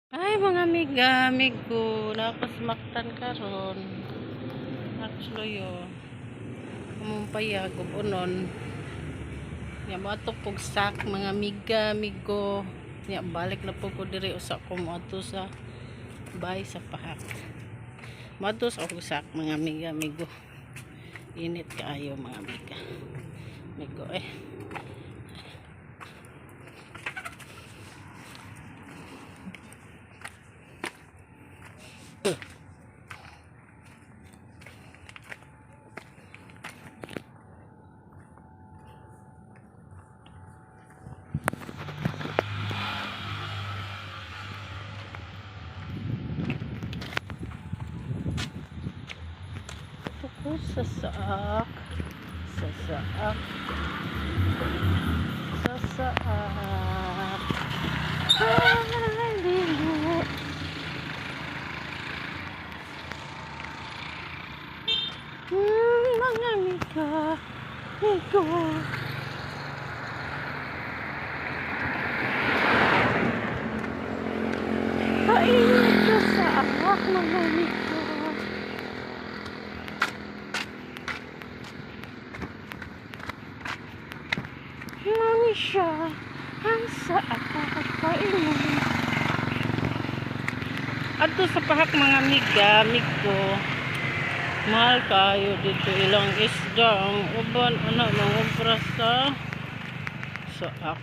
Ay mga amiga, amigo, nakasmaktan karon. Actually, umumpayag ug unon. Ya moadto pug sak mga amiga, amigo. Ya balik na pug ko diri usa ko moadto sa bahay sa Pahak. Moadto sa og sak mga amiga, amigo. Init kaayo mga amiga. Amigo Ako sasaak. Sasaak. Sasaak. Halili. Mga amiga, amigo. Kainit ka sa aak mga amiga. Mami siya ang sa aak kainit. Adto sa Pahak mga amiga, amigo. Mahal kayo dito ilang isda ang uban anak mangumpra sa saak.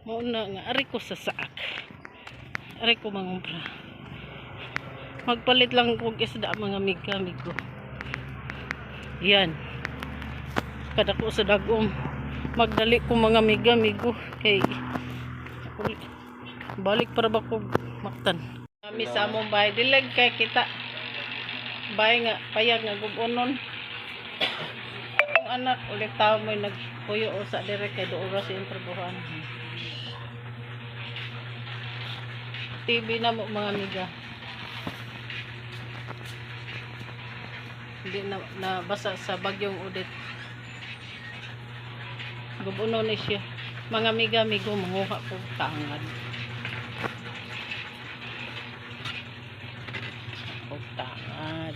Mauna nga ari ko sa saak. Ari ko mangumpra. Magpalit lang kog isda mga amiga, amigo. Yan. Kada ko sa dagom. Magdali ko mga amiga, amigo. Kay balik para ba ko maktan. Kami sa among bahay dilag kay kita. Bahay nga payag nga gubunon. Akong anak ulit tao mo nagpuyo sa dire kay doora sa trabahoan. TV na mo mga amiga. Hindi na nabasa sa bagyong Odette. Gubunon ni siya. Mga amiga, amigo, manguha ko tangad. Tangad.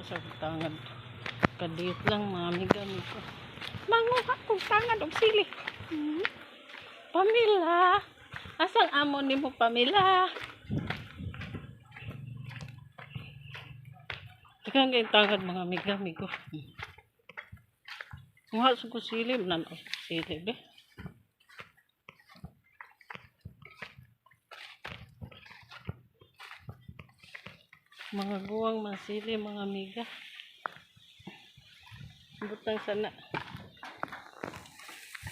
Sa tangad. Kadiyot lang mga amiga, amigo. Manguha ko tangad og sili. Pamila. Asang amo nimo Pamila? Ikaw nga tangad mga amiga, amigo. Muha sa ko sili, nan o sili be. Mga guwang masili mga amiga. Butang sana.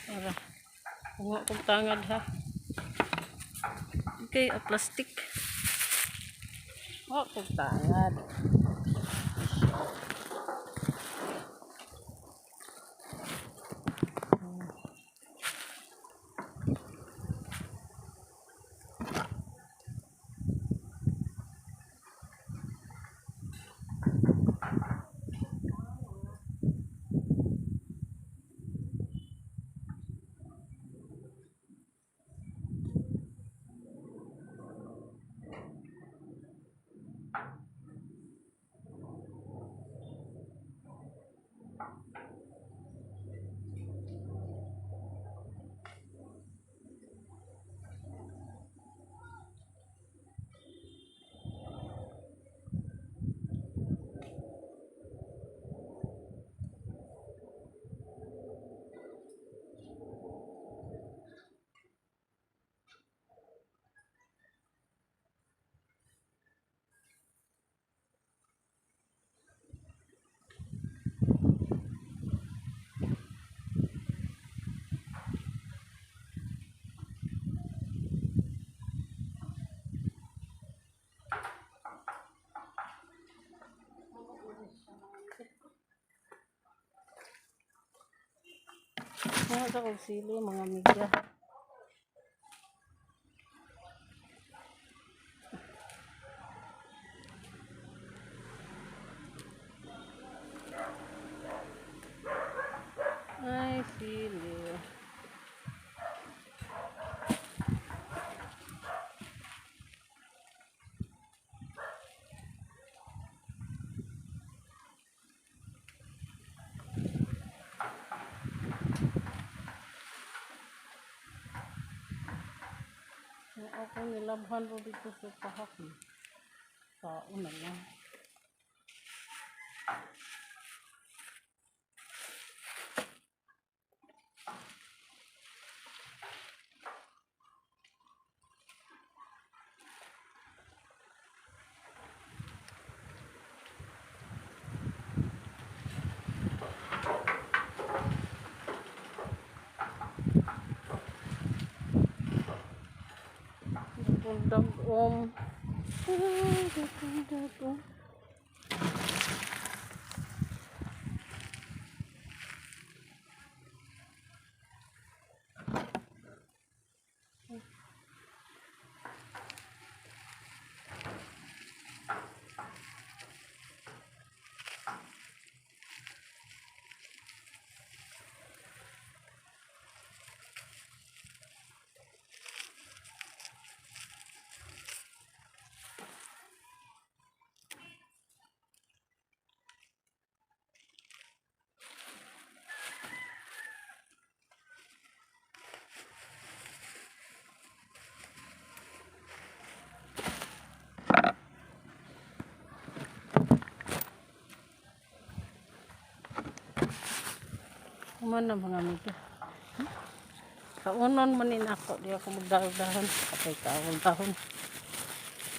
Ara. Muha kong tangad ha. Okay, plastic. Muha kong tangad. Nasa kong sili, mga amiga. Ay, sili. Ako nilabhan po dito sa pahak. Tao na lang. Dagom. Dagom. Kumana mga amiga. Kaunon man din ako. Di ako magdahon-dahon. Patay kaon-dahon.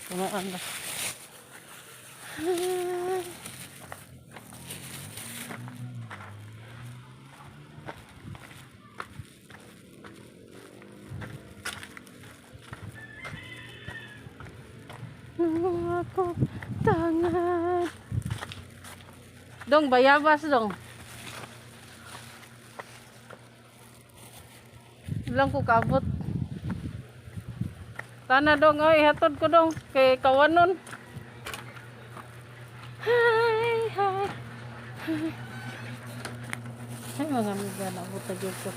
Kumaan ba? Ako tangan. Dong, bayabas dong. Ilang ko kabot. Tana dong, ay hatod ko dong kay kawanon. Hi, hi. Ay mga amiga, nabutag ko.